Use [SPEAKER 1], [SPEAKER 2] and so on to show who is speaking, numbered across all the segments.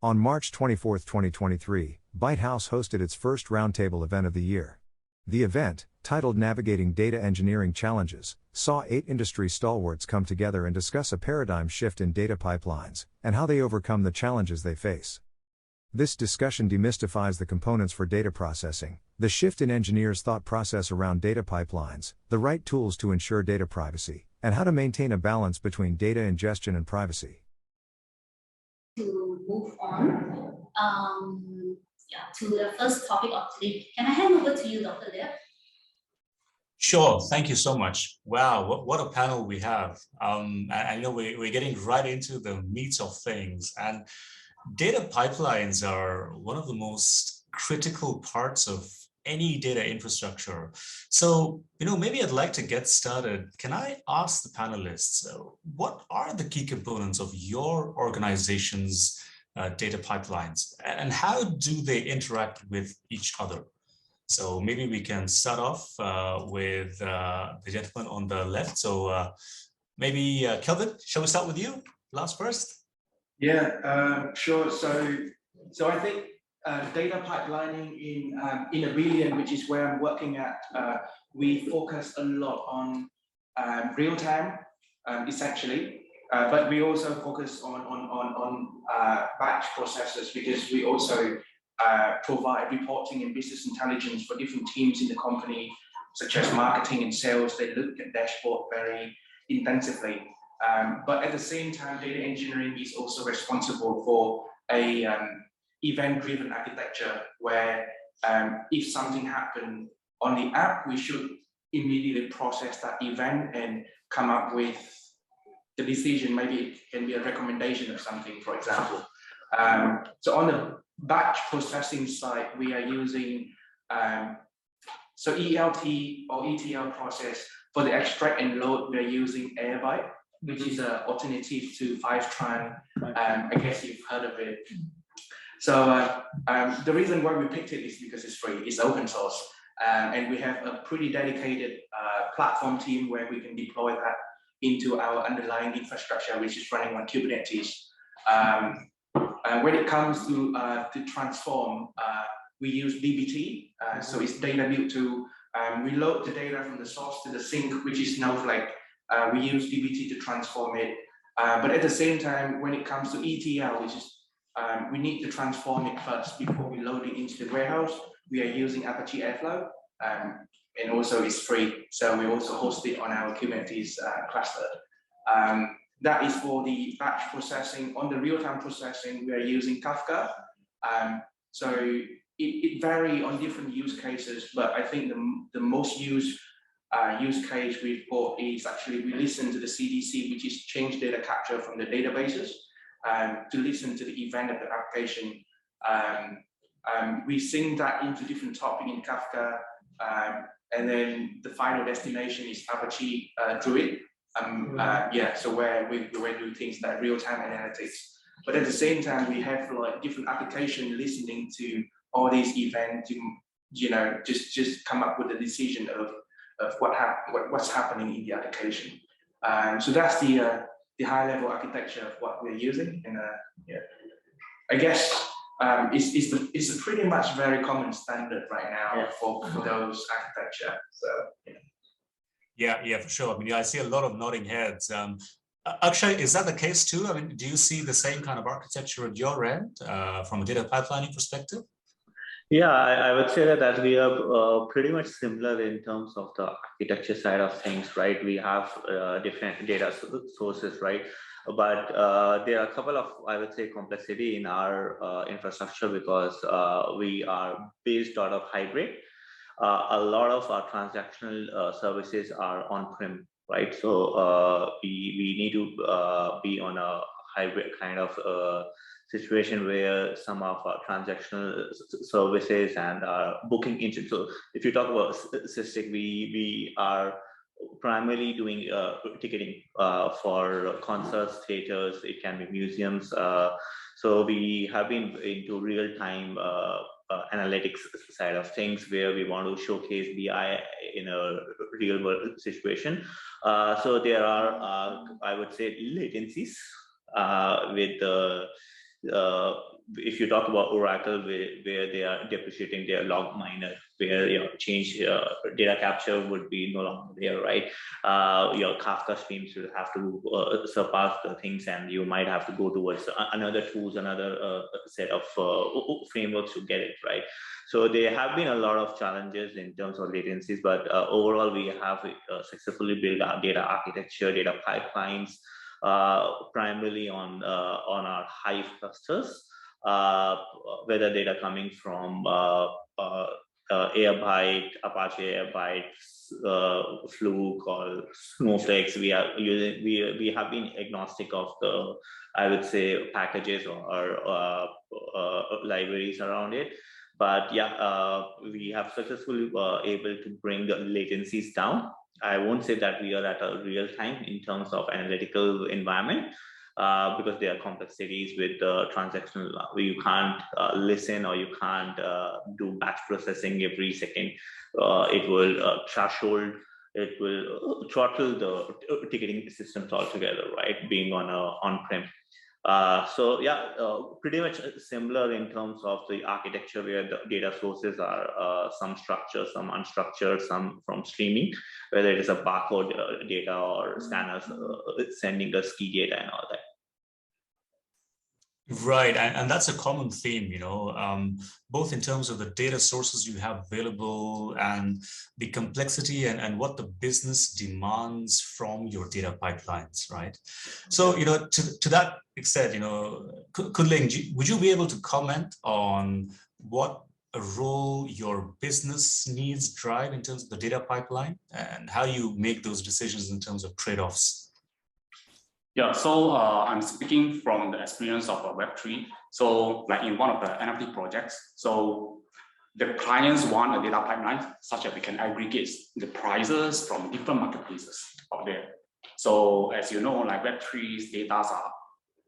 [SPEAKER 1] On March 24, 2023, ByteHouse hosted its first Roundtable event of the year. The event, titled Navigating Data Engineering Challenges, saw 8 industry stalwarts come together and discuss a paradigm shift in data pipelines, and how they overcome the challenges they face. This discussion demystifies the components for data processing, the shift in engineers' thought process around data pipelines, the right tools to ensure data privacy, and how to maintain a balance between data ingestion and privacy.
[SPEAKER 2] To move on to the first topic of today. Can I hand over to you, Dr. Lip?
[SPEAKER 3] Sure, thank you so much. Wow, what a panel we have. I know we're getting right into the meat of things, and data pipelines are one of the most critical parts of any data infrastructure. So, maybe I'd like to get started. Can I ask the panelists, what are the key components of your organization's data pipelines, and how do they interact with each other? So maybe we can start off with the gentleman on the left. So maybe Kelvin, shall we start with you? Last first.
[SPEAKER 4] Yeah, sure. So I think data pipelining in Abillion, which is where I'm working at, we focus a lot on real time, essentially, but we also focus on batch processes, because we also provide reporting and business intelligence for different teams in the company, such as marketing and sales. They look at dashboard very intensively. But at the same time, data engineering is also responsible for a event-driven architecture, where if something happened on the app, we should immediately process that event and come up with the decision. Maybe it can be a recommendation of something, for example. So on the batch processing side, we are using so ELT or ETL process. For the extract and load, we are using Airbyte, which is an alternative to Fivetran. I guess you've heard of it. So the reason why we picked it is because it's free, it's open source, and we have a pretty dedicated platform team where we can deploy that into our underlying infrastructure, which is running on Kubernetes. When it comes to transform, we use dbt, so it's data built to we load the data from the source to the sink, which is Snowflake. We use dbt to transform it, but at the same time, when it comes to ETL, which is we need to transform it first before we load it into the warehouse. We are using Apache Airflow, and also it's free, so we also host it on our Kubernetes cluster. That is for the batch processing. On the real-time processing, we are using Kafka. So it varies on different use cases, but I think the most used use case we've got is actually we listen to the CDC, which is change data capture from the databases, to listen to the event of the application. We sync that into different topics in Kafka, and then the final destination is Apache Druid. So where we do things like real-time analytics. But at the same time, we have like different applications listening to all these events to, just come up with a decision of what's happening in the application. So that's the high-level architecture of what we're using, and I guess it's a pretty much very common standard right now for those architecture. So
[SPEAKER 3] Yeah, for sure. I mean, I see a lot of nodding heads. Akshay, is that the case too? I mean, do you see the same kind of architecture at your end from a data pipelining perspective?
[SPEAKER 5] Yeah, I would say that we are pretty much similar in terms of the architecture side of things, right? We have different data sources, right? But there are a couple of, I would say, complexity in our infrastructure, because we are based out of hybrid. A lot of our transactional services are on-prem, right? So we need to be on a hybrid kind of situation where some of our transactional services and our booking engine. So if you talk about SISTIC, we are primarily doing ticketing for concerts, theaters, it can be museums. So we have been into real-time analytics side of things, where we want to showcase BI in a real world situation. So there are, I would say, latencies with the if you talk about Oracle, where they are depreciating their log miner, where change data capture would be no longer there, right? Your Kafka streams will have to surpass the things, and you might have to go towards another tools, another set of frameworks to get it right. So there have been a lot of challenges in terms of latencies, but overall we have successfully built our data architecture, data pipelines, primarily on our Hive clusters. Whether data coming from Airbyte, Apache Airbyte, Fluke, or Snowflakes, we have been agnostic of the, I would say, packages or libraries around it. But yeah, we have successfully able to bring the latencies down. I won't say that we are at a real time in terms of analytical environment, because there are complexities with transactional. You can't listen, or you can't do batch processing every second. It will threshold, it will throttle the ticketing systems altogether, right? Being on on-prem. So yeah, pretty much similar in terms of the architecture, where the data sources are some structured, some unstructured, some from streaming, whether it is a barcode data or scanners sending the ski data and all that.
[SPEAKER 3] Right, and that's a common theme, both in terms of the data sources you have available and the complexity and what the business demands from your data pipelines, right? So, to that extent, Khun Ling, would you be able to comment on what a role your business needs drive in terms of the data pipeline and how you make those decisions in terms of trade-offs?
[SPEAKER 6] Yeah, so I'm speaking from the experience of Web3. So like in one of the NFT projects, so the clients want a data pipeline such that we can aggregate the prices from different marketplaces out there. So as you know, like Web3's data are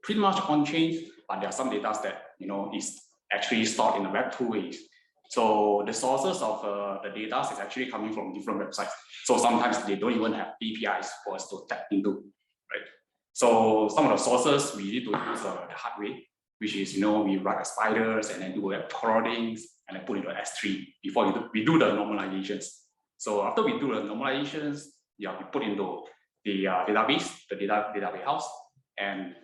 [SPEAKER 6] pretty much on-chain, but there are some data that, is actually stored in the Web2 ways. So the sources of the data is actually coming from different websites. So sometimes they don't even have APIs for us to tap into, right? So some of the sources we need to use the hard way, which is, we write spiders and then do web crawlings and then put it into S3 before we do the normalizations. So after we do the normalizations, we put into the database, the ByteHouse. And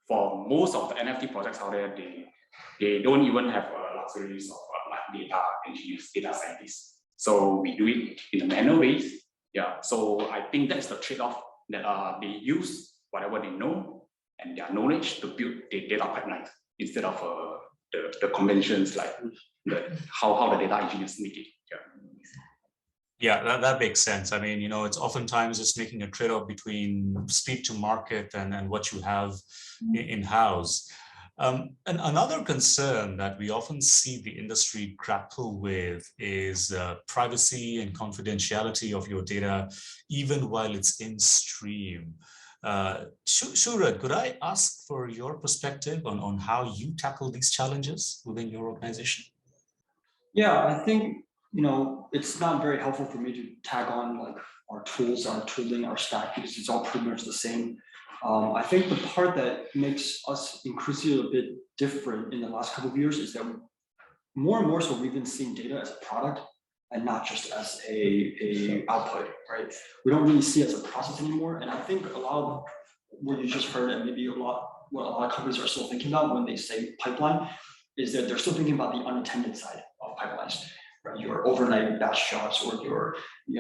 [SPEAKER 6] for most of the NFT projects out there, they don't even have luxuries of like data engineers, data scientists. So we do it in a manual ways. Yeah. So I think that's the trade-off that they use whatever they know and their knowledge to build the data pipelines instead of the conventions like how the data engineers make it.
[SPEAKER 3] Yeah, that makes sense. I mean, it's oftentimes just making a trade-off between speed to market and what you have in-house. And another concern that we often see the industry grapple with is privacy and confidentiality of your data, even while it's in stream. Shurad, could I ask for your perspective on how you tackle these challenges within your organization?
[SPEAKER 7] Yeah, I think, it's not very helpful for me to tag on like our tools, our tooling, our stack, because it's all pretty much the same. I think the part that makes us increasingly a bit different in the last couple of years is that more and more so we've been seeing data as a product and not just as a output, right? We don't really see it as a process anymore. And I think a lot of what you just heard, and maybe what a lot of companies are still thinking about when they say pipeline, is that they're still thinking about the unattended side of pipelines, right? Your overnight batch jobs or your,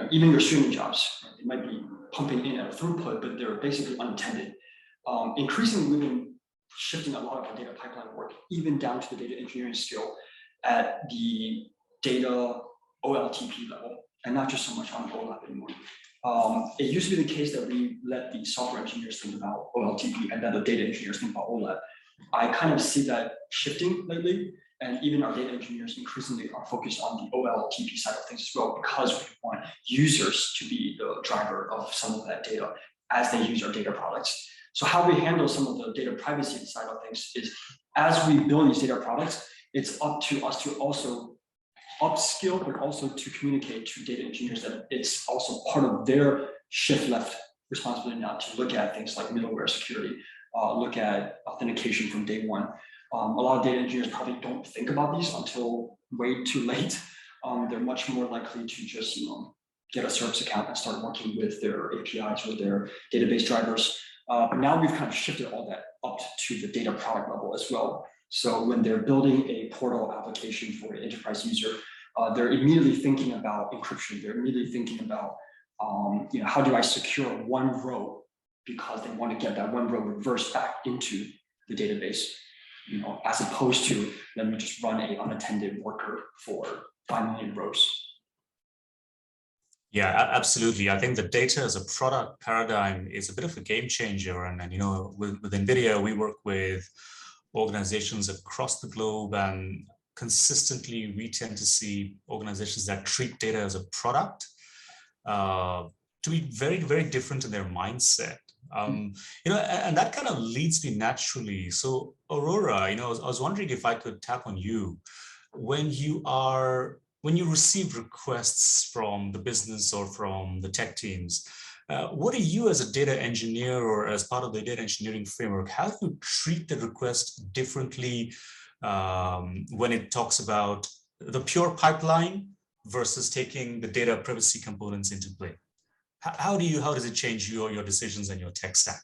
[SPEAKER 7] even your streaming jobs, right? They might be pumping in at a throughput, but they're basically unattended. Increasingly, we've been shifting a lot of our data pipeline work, even down to the data engineering skill at the data OLTP level, and not just so much on OLAP anymore. It used to be the case that we let the software engineers think about OLTP and then the data engineers think about OLAP. I kind of see that shifting lately, and even our data engineers increasingly are focused on the OLTP side of things as well, because we want users to be the driver of some of that data as they use our data products. So how we handle some of the data privacy side of things is, as we build these data products, it's up to us to also upskill, but also to communicate to data engineers that it's also part of their shift left responsibility now to look at things like middleware security, look at authentication from day one. A lot of data engineers probably don't think about these until way too late. They're much more likely to just get a service account and start working with their APIs or their database drivers. But now we've kind of shifted all that up to the data product level as well. So when they're building a portal application for an enterprise user, they're immediately thinking about encryption. They're immediately thinking about, how do I secure one row, because they want to get that one row reversed back into the database, as opposed to let me just run a unattended worker for 5 million rows.
[SPEAKER 3] Yeah, absolutely. I think the data as a product paradigm is a bit of a game changer. And with NVIDIA, we work with organizations across the globe, and consistently we tend to see organizations that treat data as a product to be very, very different in their mindset. And that kind of leads me naturally. So Aurora, I was wondering if I could tap on you when you receive requests from the business or from the tech teams. What do you as a data engineer or as part of the data engineering framework, how do you treat the request differently when it talks about the pure pipeline versus taking the data privacy components into play? How does it change your decisions and your tech stack?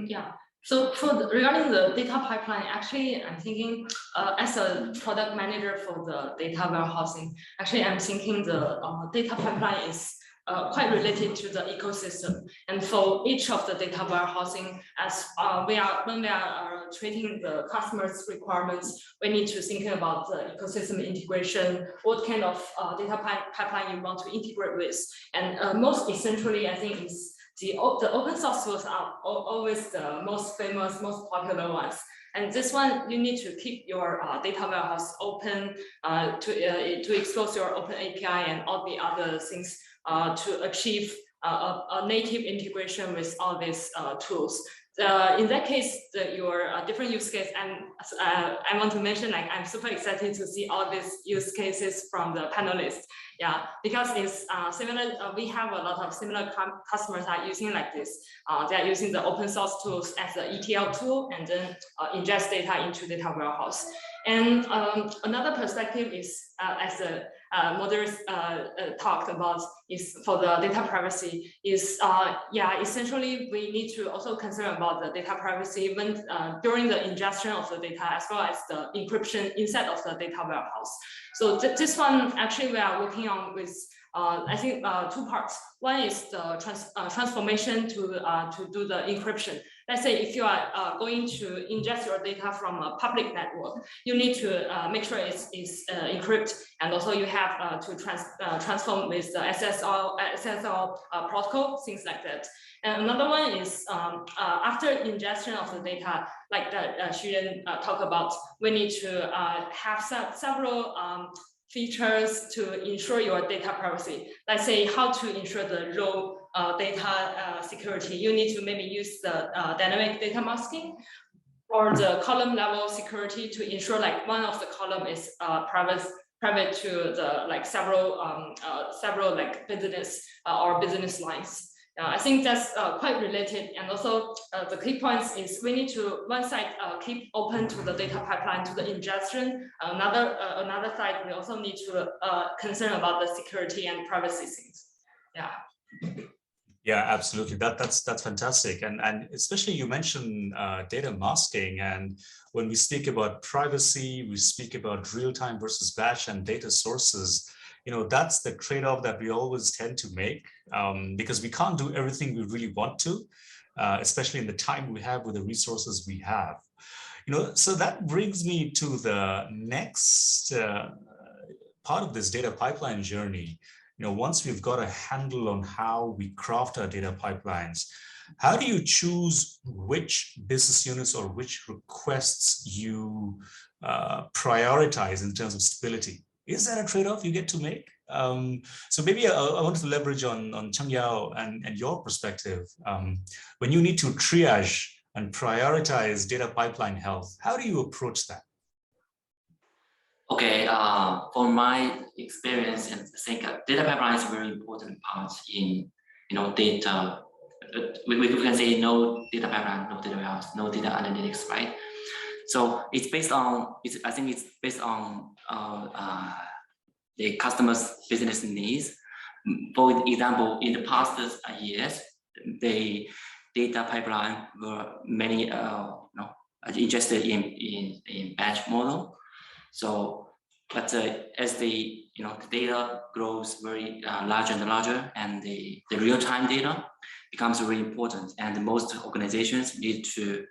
[SPEAKER 8] Yeah. So regarding the data pipeline, actually, I'm thinking as a product manager for the data warehousing, actually, I'm thinking the data pipeline is quite related to the ecosystem. And for each of the data warehousing, as when we are treating the customer's requirements, we need to think about the ecosystem integration, what kind of data pipeline you want to integrate with. And most essentially, I think is the open source tools are always the most famous, most popular ones. And this one, you need to keep your data warehouse open to expose your open API and all the other things to achieve a native integration with all these tools. In that case, your different use case, and I want to mention, like, I'm super excited to see all these use cases from the panelists. Yeah, because it's similar. We have a lot of similar customers are using like this. They are using the open source tools as the ETL tool, and then ingest data into data warehouse. And another perspective is, as the moderators talked about, is for the data privacy. Is essentially we need to also concern about the data privacy when during the ingestion of the data, as well as the encryption inside of the data warehouse. So this one actually we are working on with I think two parts. One is the transformation to do the encryption. Let's say if you are going to ingest your data from a public network, you need to make sure it's encrypted, and also you have to transform with the SSL protocol, things like that. And another one is after ingestion of the data, like that Xuyen talked about, we need to have several features to ensure your data privacy. Let's say how to ensure the raw data security. You need to maybe use the dynamic data masking or the column level security to ensure like one of the column is private to the like several like business or business lines. I think that's quite related, and also the key points is we need to one side keep open to the data pipeline to the ingestion. Another side we also need to concern about the security and privacy things. Yeah.
[SPEAKER 3] Yeah, absolutely. That's fantastic, and especially you mentioned data masking, and when we speak about privacy, we speak about real time versus batch and data sources. That's the trade-off that we always tend to make because we can't do everything we really want to, especially in the time we have with the resources we have. So that brings me to the next part of this data pipeline journey. Once we've got a handle on how we craft our data pipelines, how do you choose which business units or which requests you prioritize in terms of stability? Is that a trade-off you get to make? So maybe I wanted to leverage on Changyao and your perspective. When you need to triage and prioritize data pipeline health, how do you approach that?
[SPEAKER 9] Okay, for my experience, and I think data pipeline is a very important part in data. We can say no data pipeline, no data warehouse, no data analytics, right? So it's based on, I think it's based on the customer's business needs. For example, in the past years, the data pipeline were many ingested in batch model. So, but as the the data grows very larger and larger, and the real-time data becomes very important, and most organizations need to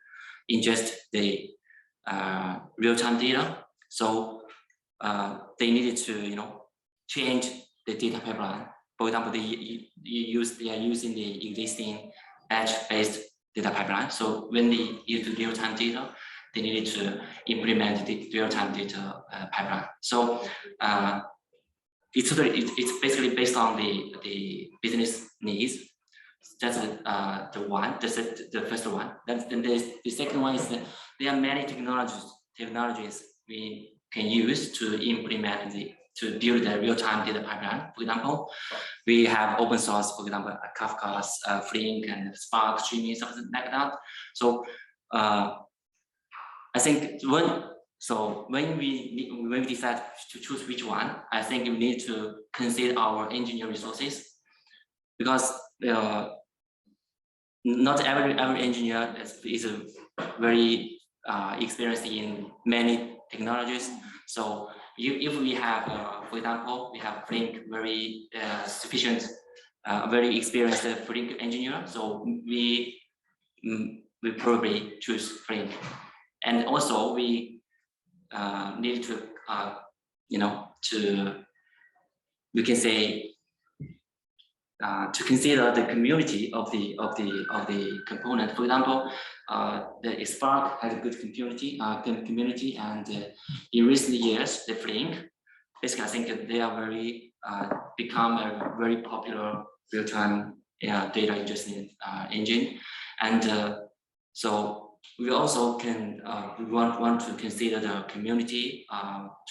[SPEAKER 9] ingest the real-time data. So they needed to change the data pipeline. For example, they are using the existing batch-based data pipeline. So when they use the real-time data, they needed to implement the real-time data pipeline. So it's basically based on the business needs. That's the one. That's the first one. Then the second one is that there are many technologies we can use to implement to build the real-time data pipeline. For example, we have open source, for example, Kafka's Flink and Spark streaming, something like that. So I think when we decide to choose which one, I think we need to consider our engineering resources, because not every engineer is very experienced in many technologies. So if we have, for example, we have Flink, very sufficient, very experienced Flink engineer, so we probably choose Flink. And also we need to, we can say, to consider the community of the component. For example, the Spark has a good community, and in recent years, the Flink, basically, I think they are very become a very popular real-time data ingestion engine, and so we also can we want to consider the community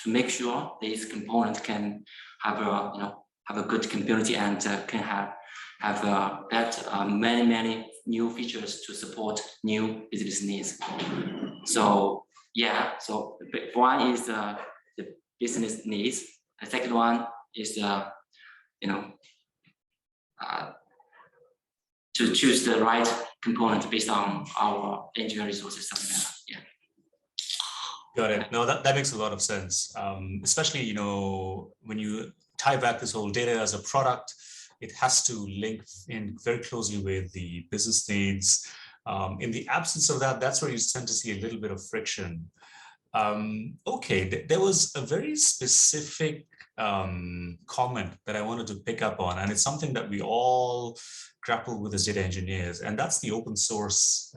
[SPEAKER 9] to make sure these components can have a good community, and can have many new features to support new business needs. So yeah, so one is the business needs. The second one is to choose the right component based on our engineering resources, something like that. Yeah.
[SPEAKER 3] Got it. No, that makes a lot of sense. Especially, when you tie back this whole data as a product, it has to link in very closely with the business needs. In the absence of that, that's where you tend to see a little bit of friction. Okay, there was a very specific comment that I wanted to pick up on, and it's something that we all grapple with as data engineers, and that's the open source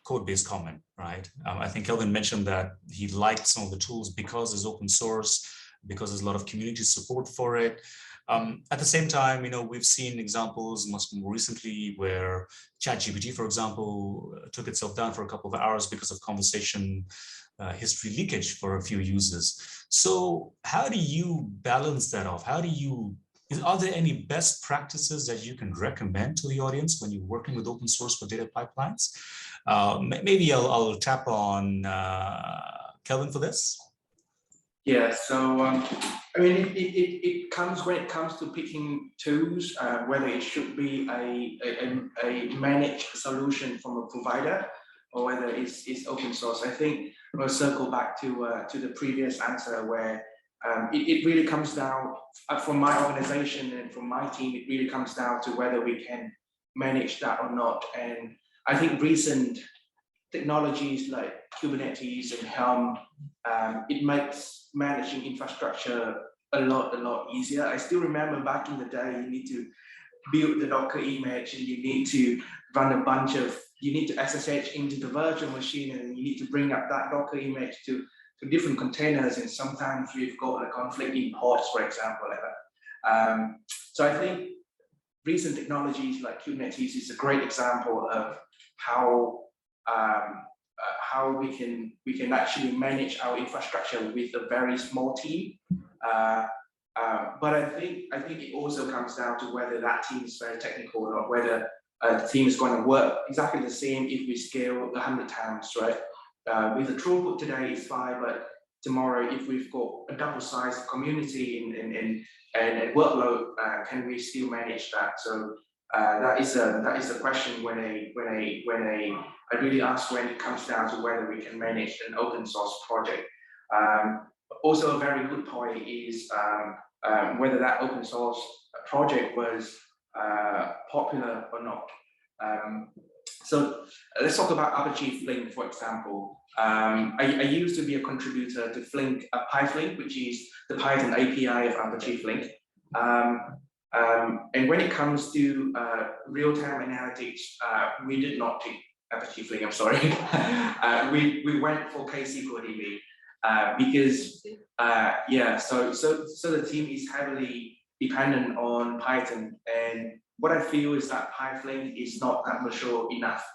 [SPEAKER 3] code-based comment, right? I think Kelvin mentioned that he liked some of the tools because it's open source, because there's a lot of community support for it. At the same time, we've seen examples much more recently where ChatGPT, for example, took itself down for a couple of hours because of conversation history leakage for a few users. So how do you balance that off? Are there any best practices that you can recommend to the audience when you're working with open source for data pipelines? Maybe I'll tap on Kelvin for this.
[SPEAKER 4] Yeah, so I mean, it comes when it comes to picking tools, whether it should be a managed solution from a provider or whether it's open source. I think we'll circle back to the previous answer where it really comes down, from my organization and from my team, it really comes down to whether we can manage that or not. And I think recent technologies like Kubernetes and Helm, it makes managing infrastructure a lot easier. I still remember back in the day, you need to build the Docker image and you need to run a bunch of, you need to SSH into the virtual machine, and you need to bring up that Docker image to different containers, and sometimes we've got a conflict in ports, for example, like that. So I think recent technologies like Kubernetes is a great example of how we can actually manage our infrastructure with a very small team. But I think it also comes down to whether that team is very technical or whether the team is going to work exactly the same if we scale 100 times, right? with the throughput today is fine, but tomorrow if we've got a double-sized community and workload, can we still manage that? So that is a question when I really ask when it comes down to whether we can manage an open source project. Also, a very good point is whether that open source project was popular or not. So let's talk about Apache Flink, for example. I used to be a contributor to Flink, PyFlink, which is the Python API of Apache Flink. And when it comes to real-time analytics, we did not pick Apache Flink, I'm sorry. We went for KSQLDB because, yeah, so the team is heavily dependent on Python. And what I feel is that PyFlink is not that mature enough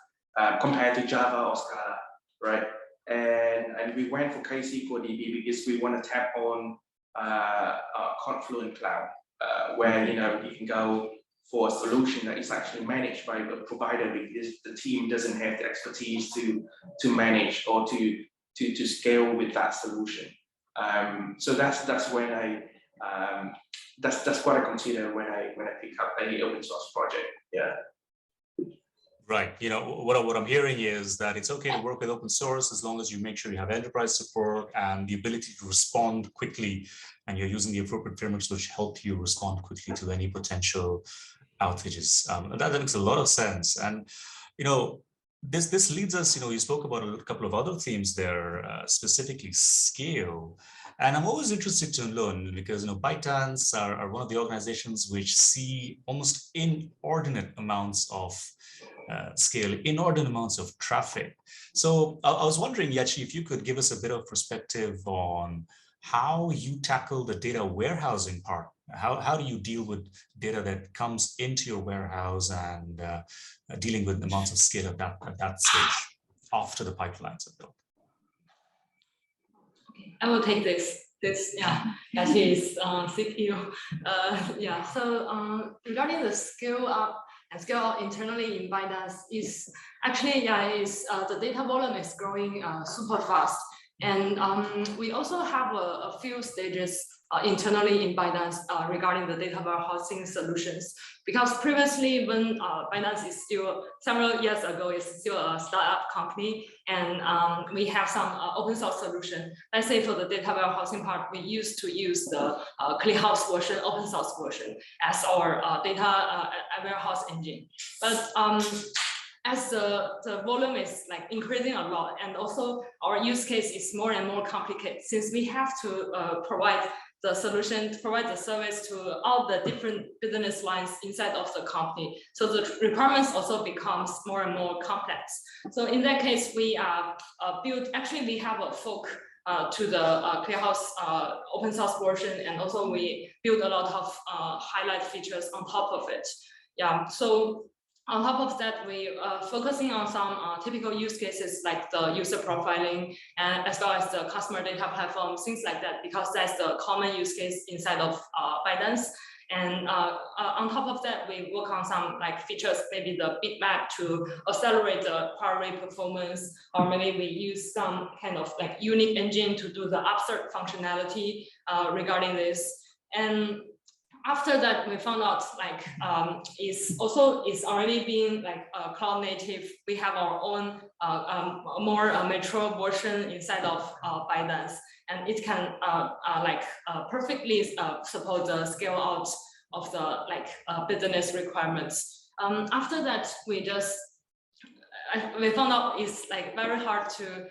[SPEAKER 4] compared to Java or Scala, right? And we went for KSQLDB because we want to tap on Confluent Cloud, where you can go for a solution that is actually managed by the provider because the team doesn't have the expertise to manage or to scale with that solution. So that's when that's what I consider when I pick up any open source project. Yeah.
[SPEAKER 3] Right. What I'm hearing is that it's okay to work with open source as long as you make sure you have enterprise support and the ability to respond quickly, and you're using the appropriate frameworks which help you respond quickly to any potential outages. That makes a lot of sense. And this leads us. You spoke about a couple of other themes there, specifically scale. And I'm always interested to learn because ByteDance are one of the organizations which see almost inordinate amounts of scale, inordinate amounts of traffic. So I was wondering, Yachi, if you could give us a bit of perspective on how you tackle the data warehousing part. How do you deal with data that comes into your warehouse and dealing with amounts of scale at that stage after the pipelines are built?
[SPEAKER 8] Okay, I will take this. Yachi is CPU. Yeah. So regarding the scale up and scale out internally in ByteDance is actually, the data volume is growing super fast. And we also have a few stages internally in ByteDance regarding the data warehousing solutions. Because previously, when ByteDance is still, several years ago, it's still a startup company, and we have some open source solution. Let's say for the data warehousing part, we used to use the ClickHouse version, open source version, as our data warehouse engine. But as the volume is increasing a lot, and also our use case is more and more complicated, since we have to provide the solution, provide the service to all the different business lines inside of the company. So the requirements also becomes more and more complex. So in that case, we we have a fork to the ClickHouse open source version, and also we build a lot of highlight features on top of it. Yeah. So on top of that, we are focusing on some typical use cases like the user profiling, and as well as the customer data platform, things like that, because that's the common use case inside of ByteDance. And on top of that, we work on some features, maybe the bitmap to accelerate the parallel performance, or maybe we use some kind of unique engine to do the upsert functionality regarding this. And after that, we found out is already being cloud native. We have our own more mature version inside of ByteDance, and it can perfectly support the scale out of the business requirements. After that, we found out it's very hard to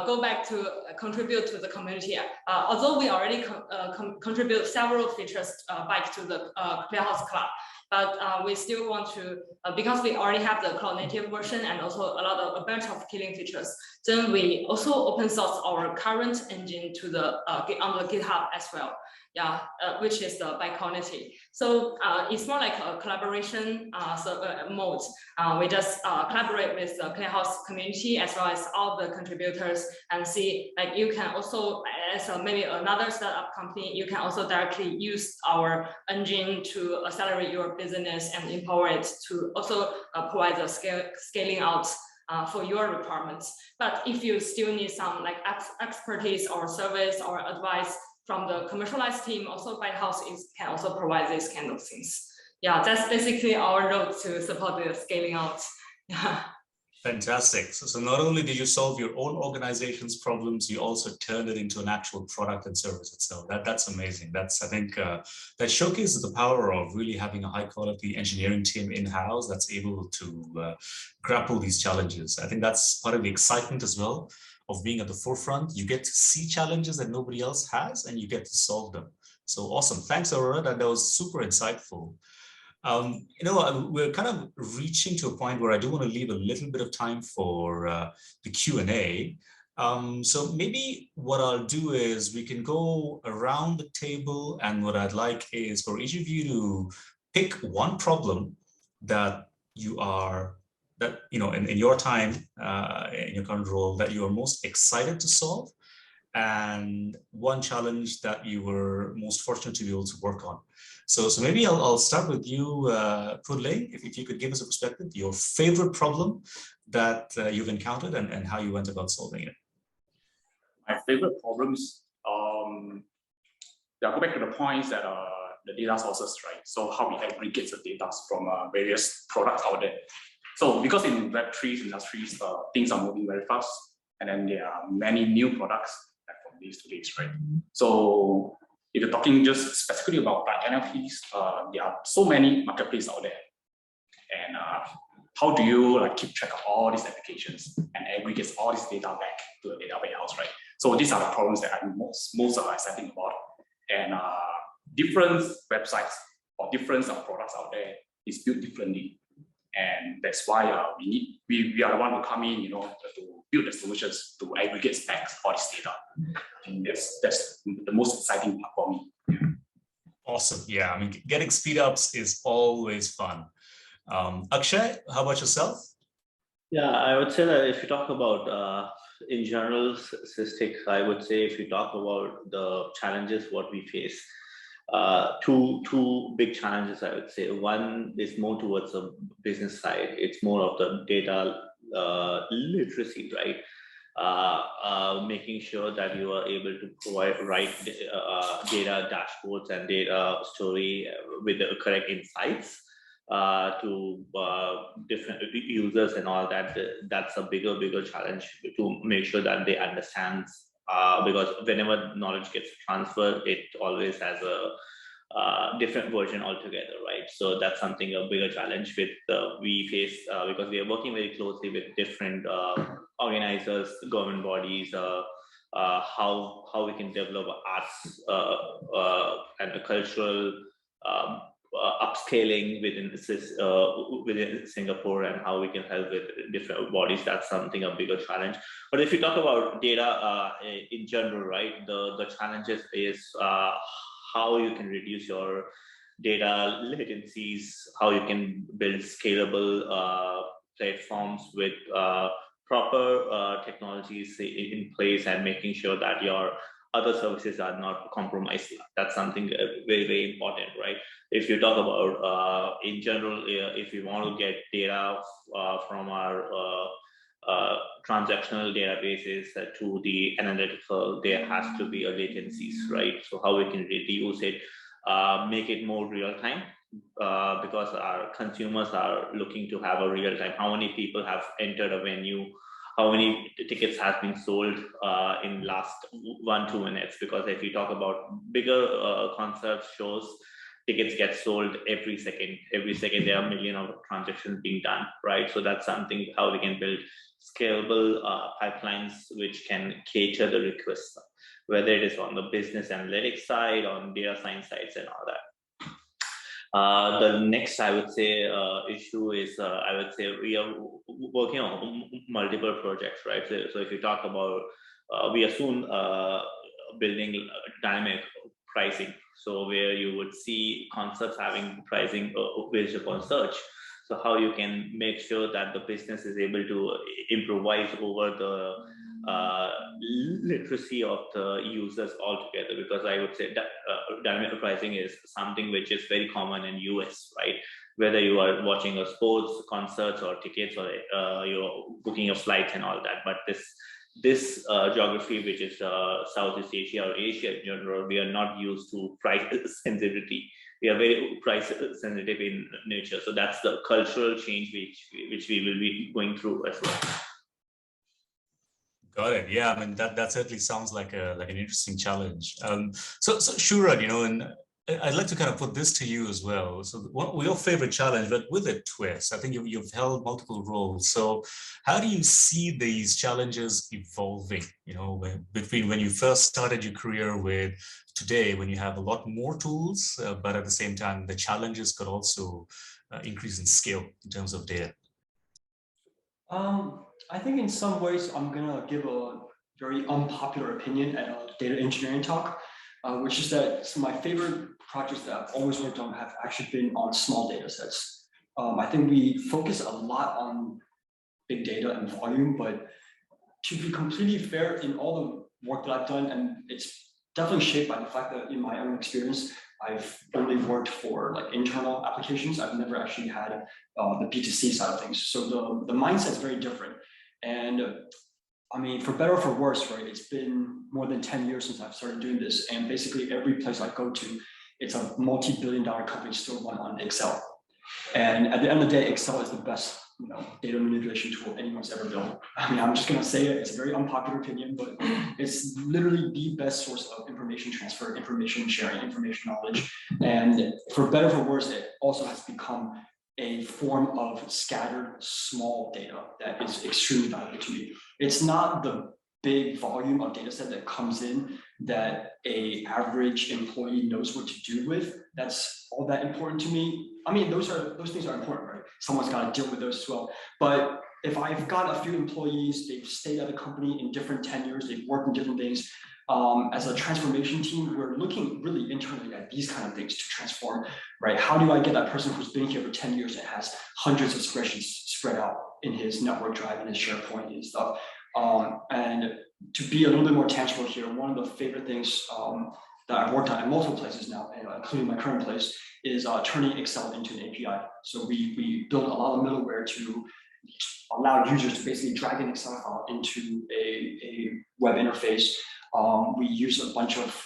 [SPEAKER 8] go back to contribute to the community. Although we already contribute several features back to the ClickHouse Cloud, but we still want to, because we already have the cloud native version and also a bunch of killing features, then we also open source our current engine to on the GitHub as well. Yeah, which is the ByteConnect. So it's more like a collaboration mode. We just collaborate with the ClickHouse community as well as all the contributors, and see you can also, as maybe another startup company, you can also directly use our engine to accelerate your business and empower it to also provide the scaling out for your requirements. But if you still need some like expertise or service or advice from the commercialized team, also ByteHouse can also provide these kind of things. Yeah, that's basically our road to support the scaling out. Yeah.
[SPEAKER 3] Fantastic. So not only did you solve your own organization's problems, you also turned it into an actual product and service itself. That's amazing. I think that showcases the power of really having a high quality engineering team in-house that's able to grapple these challenges. I think that's part of the excitement as well of being at the forefront. You get to see challenges that nobody else has and you get to solve them. So awesome. Thanks, Aurora. That was super insightful. We're kind of reaching to a point where I do want to leave a little bit of time for the Q&A. So maybe what I'll do is we can go around the table, and what I'd like is for each of you to pick one problem that you are, in your time, in your current role, that you are most excited to solve, and one challenge that you were most fortunate to be able to work on. So maybe I'll start with you, Khun Ling, if you could give us a perspective, your favorite problem that you've encountered and how you went about solving it.
[SPEAKER 6] My favorite problems, go back to the points that the data sources, right? So how we aggregate the data from various products out there. So because in Web3 industries, things are moving very fast, and then there are many new products from days to days, right? So if you're talking just specifically about NFTs, there are so many marketplaces out there. And how do you keep track of all these applications and aggregate all this data back to a data warehouse, right? So these are the problems that I'm most excited about. And different websites or different products out there is built differently. And that's why we are the one who come in, to build the solutions to aggregate back all this data. And that's the most exciting part for me.
[SPEAKER 3] Awesome. Yeah, I mean, getting speed ups is always fun. Akshay, how about yourself?
[SPEAKER 5] Yeah, I would say that if you talk about in general SISTIC, I would say if you talk about the challenges what we face, two big challenges I would say. One is more towards the business side. It's more of the data literacy, right? Making sure that you are able to provide data dashboards and data story with the correct insights to different users and all that. That's a bigger challenge to make sure that they understand, because whenever knowledge gets transferred, it always has a different version altogether, right? So that's something a bigger challenge with we face because we are working very closely with different organizers, government bodies, how we can develop arts and the cultural upscaling within Singapore, and how we can help with different bodies. That's something a bigger challenge. But if you talk about data in general, right, the challenges is how you can reduce your data latencies, how you can build scalable platforms with proper technologies in place, and making sure that your other services are not compromised. That's something very important, right? If you talk about in general, if you want to get data from our transactional databases to the analytical, there has to be a latencies, right? So how we can reduce it, make it more real time, because our consumers are looking to have a real time. How many people have entered a venue? How many tickets have been sold in last 1-2 minutes? Because if you talk about bigger concerts, shows, tickets get sold every second. Every second there are millions of transactions being done, right? So that's something how we can build scalable pipelines which can cater the requests, whether it is on the business analytics side, on data science sides, and all that. The next, I would say, issue is, I would say we are working on multiple projects, right? So if you talk about, we are soon building dynamic pricing. So where you would see concerts having pricing based upon search. So how you can make sure that the business is able to improvise over the literacy of the users altogether, because I would say that dynamic pricing is something which is very common in US, right? whether you are watching a sports, concerts, or tickets, or you're booking your flights and all that. But this geography, which is Southeast Asia or Asia in general, we are not used to price sensitivity. We are very price sensitive in nature. So that's the cultural change which we will be going through as well.
[SPEAKER 3] Got it. Yeah, I mean that certainly sounds like an interesting challenge. So Shurad, and I'd like to kind of put this to you as well. So your favorite challenge, but with a twist. I think you've held multiple roles. So how do you see these challenges evolving? Between when you first started your career with today, when you have a lot more tools, but at the same time the challenges could also increase in scale in terms of data.
[SPEAKER 7] I think in some ways I'm gonna give a very unpopular opinion at a data engineering talk, which is that some of my favorite projects that I've always worked on have actually been on small data sets. I think we focus a lot on big data and volume, but to be completely fair, in all the work that I've done, and it's definitely shaped by the fact that in my own experience, I've only worked for like internal applications. I've never actually had the B2C side of things. So the mindset is very different. And I mean, for better or for worse, right? It's been more than 10 years since I've started doing this. And basically every place I go to, it's a multi-billion-dollar company still run on Excel. And at the end of the day, Excel is the best data manipulation tool anyone's ever built. I mean, I'm just gonna say it, it's a very unpopular opinion, but it's literally the best source of information transfer, information sharing, information knowledge. And for better or for worse, it also has become a form of scattered small data that is extremely valuable to me. It's not the big volume of data set that comes in that a average employee knows what to do with. That's all that important to me. I mean, those things are important, right? Someone's got to deal with those as well. But if I've got a few employees, they've stayed at the company in different tenures, they've worked in different things. As a transformation team, we're looking really internally at these kind of things to transform, right? How do I get that person who's been here for 10 years and has hundreds of spreadsheets spread out in his network drive and his SharePoint and stuff? And to be a little bit more tangible here, one of the favorite things that I've worked on in multiple places now, including my current place, is turning Excel into an API. So we built a lot of middleware to allow users to basically drag an Excel file into a web interface. We use a bunch of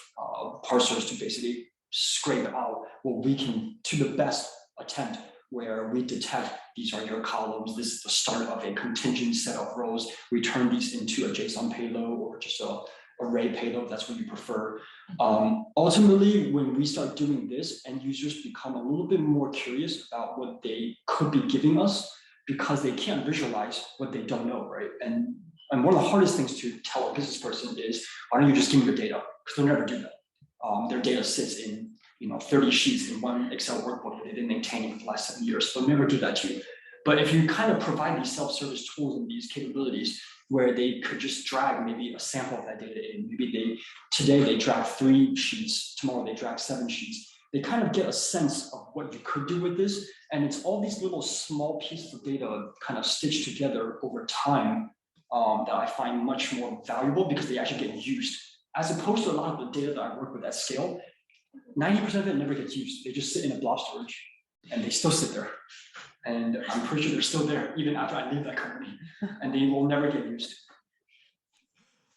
[SPEAKER 7] parsers to basically scrape out what we can to the best attempt, where we detect these are your columns, this is the start of a contingent set of rows. We turn these into a JSON payload or just a array payload, that's what you prefer. Ultimately, when we start doing this, end users become a little bit more curious about what they could be giving us because they can't visualize what they don't know, right? And one of the hardest things to tell a business person is, why don't you just give me your data? Because they'll never do that. Their data sits in 30 sheets in one Excel workbook that they didn't maintain for the last 7 years. They'll never do that to you. But if you kind of provide these self-service tools and these capabilities where they could just drag maybe a sample of that data in, maybe today they drag 3 sheets, tomorrow they drag 7 sheets, they kind of get a sense of what you could do with this. And it's all these little small pieces of data kind of stitched together over time that I find much more valuable because they actually get used. As opposed to a lot of the data that I work with at scale, 90% of it never gets used. They just sit in a blob storage and they still sit there. And I'm pretty sure they're still there even after I leave that company, and they will never get used.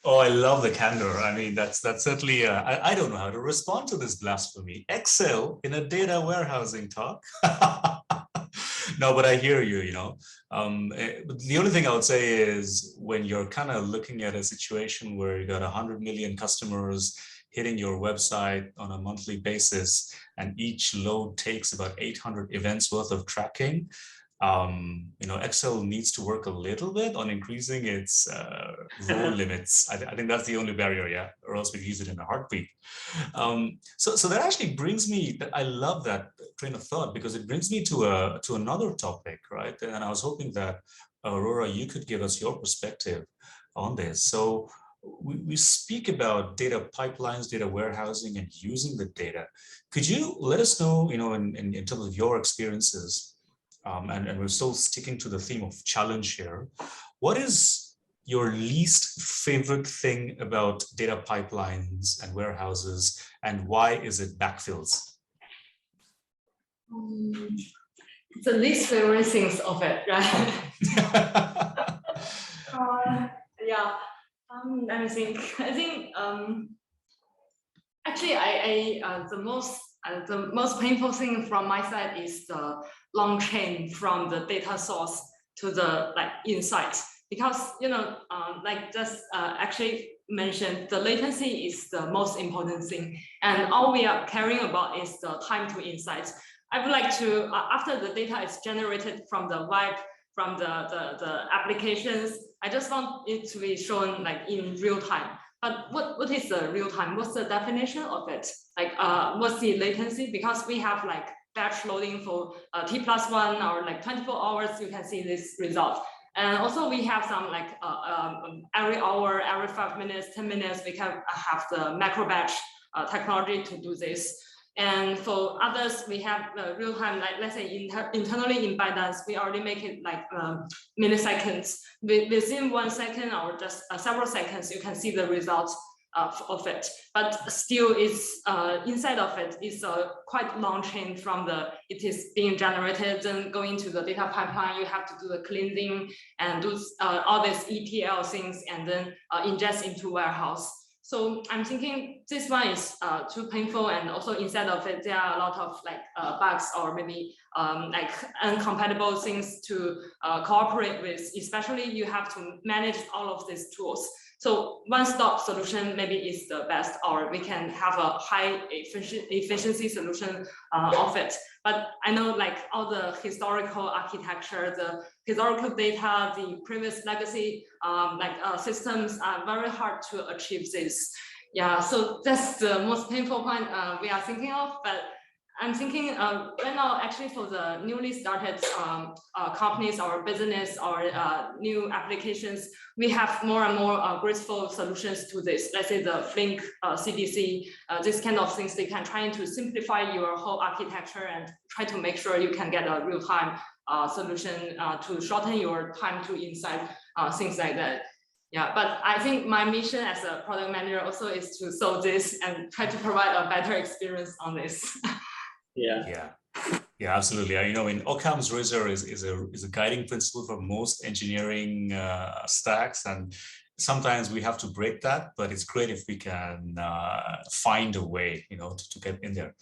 [SPEAKER 3] Oh, I love the candor. I mean, that's certainly, I don't know how to respond to this blasphemy. Excel in a data warehousing talk. No, but I hear you, the only thing I would say is when you're kind of looking at a situation where you got 100 million customers hitting your website on a monthly basis, and each load takes about 800 events worth of tracking, Excel needs to work a little bit on increasing its row limits. I think that's the only barrier, yeah, or else we'd use it in a heartbeat. So that actually brings me, I love that train of thought because it brings me to another topic, right? And I was hoping that, Aurora, you could give us your perspective on this. So we speak about data pipelines, data warehousing, and using the data. Could you let us know, in terms of your experiences, and we're still sticking to the theme of challenge here, what is your least favorite thing about data pipelines and warehouses, and why is it backfills?
[SPEAKER 8] the least favorite things of it, right? Yeah. Let me think. I think actually the most painful thing from my side is the long chain from the data source to the insights, because like just actually mentioned, the latency is the most important thing, and all we are caring about is the time to insights. I would like to after the data is generated from the web, from the applications, I just want it to be shown in real time. But what is the real time? What's the definition of it? What's the latency? Because we have batch loading for T+1 or 24 hours, you can see this result. And also we have some every hour, every 5 minutes, 10 minutes, we can have the macro batch technology to do this. And for others, we have real time, let's say internally in ByteDance, we already make it milliseconds. Within 1 second or just several seconds, you can see the results of it. But still, it's inside of it is a quite long chain from it is being generated and going to the data pipeline. You have to do the cleansing and do all these ETL things and then ingest into warehouse. So I'm thinking this one is too painful, and also inside of it there are a lot of bugs or maybe incompatible things to cooperate with. Especially you have to manage all of these tools. So one-stop solution maybe is the best, or we can have a high efficiency solution of it. But I know all the historical architecture, the historical data, the previous legacy systems are very hard to achieve this. Yeah, so that's the most painful point we are thinking of. But I'm thinking right now, actually, for the newly started companies or business or new applications, we have more and more graceful solutions to this. Let's say the Flink CDC, this kind of things, they can try to simplify your whole architecture and try to make sure you can get a real-time solution to shorten your time to insight, things like that. Yeah, but I think my mission as a product manager also is to solve this and try to provide a better experience on this.
[SPEAKER 3] Yeah, absolutely. In Occam's razor is a guiding principle for most engineering stacks, and sometimes we have to break that. But it's great if we can find a way, to get in there.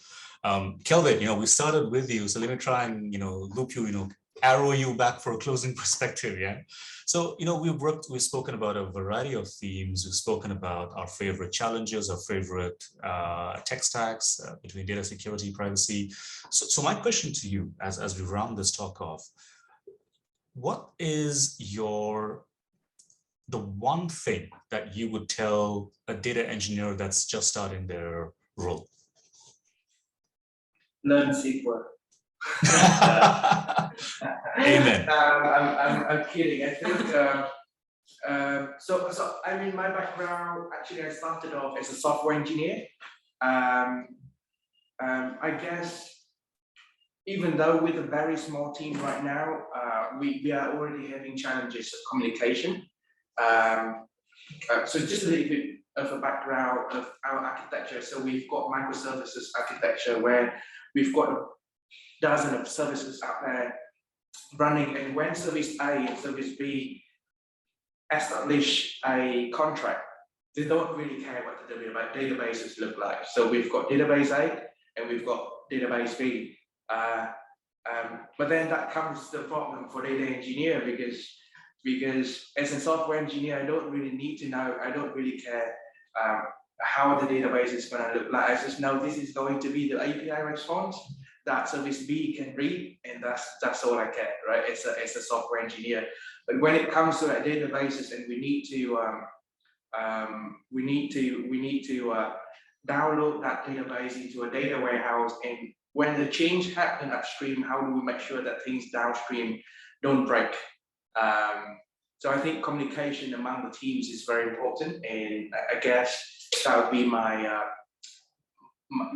[SPEAKER 3] Kelvin, we started with you, so let me try and loop you, arrow you back for a closing perspective. Yeah. So, we've spoken about a variety of themes. We've spoken about our favorite challenges, our favorite tech stacks between data security, privacy. So my question to you as we round this talk off, what is the one thing that you would tell a data engineer that's just starting their role?
[SPEAKER 4] Learn SQL.
[SPEAKER 3] Amen.
[SPEAKER 4] I'm kidding. I think so. I mean, my background, actually, I started off as a software engineer. I guess even though with a very small team right now, we are already having challenges of communication. So just a little bit of a background of our architecture. So we've got microservices architecture where we've got a dozen of services out there running, and when service A and service B establish a contract, they don't really care what the databases look like. So we've got database A and we've got database B. But then that comes the problem for data engineer, because as a software engineer, I don't really need to know, I don't really care how the database is going to look like. I just know this is going to be the API response that service B can read, and that's all I care, right? It's a software engineer. But when it comes to databases, and we need to download that database into a data warehouse, and when the change happens upstream, how do we make sure that things downstream don't break? So I think communication among the teams is very important, and I guess that would be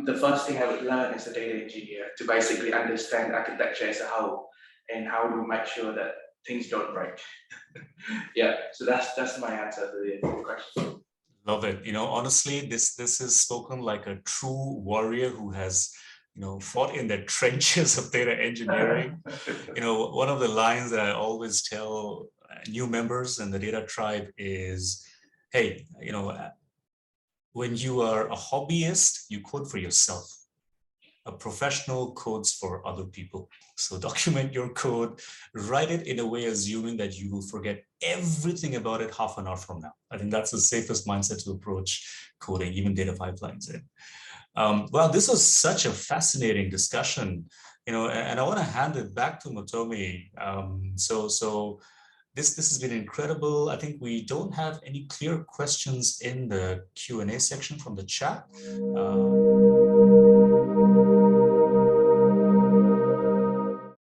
[SPEAKER 4] the first thing I would learn as a data engineer, to basically understand architecture as a whole and how to make sure that things don't break. Yeah, so that's my answer to the question.
[SPEAKER 3] Love it. Honestly, this is spoken like a true warrior who has fought in the trenches of data engineering. One of the lines that I always tell new members in the data tribe is, hey, when you are a hobbyist, you code for yourself. A professional codes for other people. So document your code, write it in a way assuming that you will forget everything about it half an hour from now. I think that's the safest mindset to approach coding, even data pipelines in. Well, this was such a fascinating discussion, and I want to hand it back to Motomi. So this has been incredible. I think we don't have any clear questions in the Q&A section from the chat.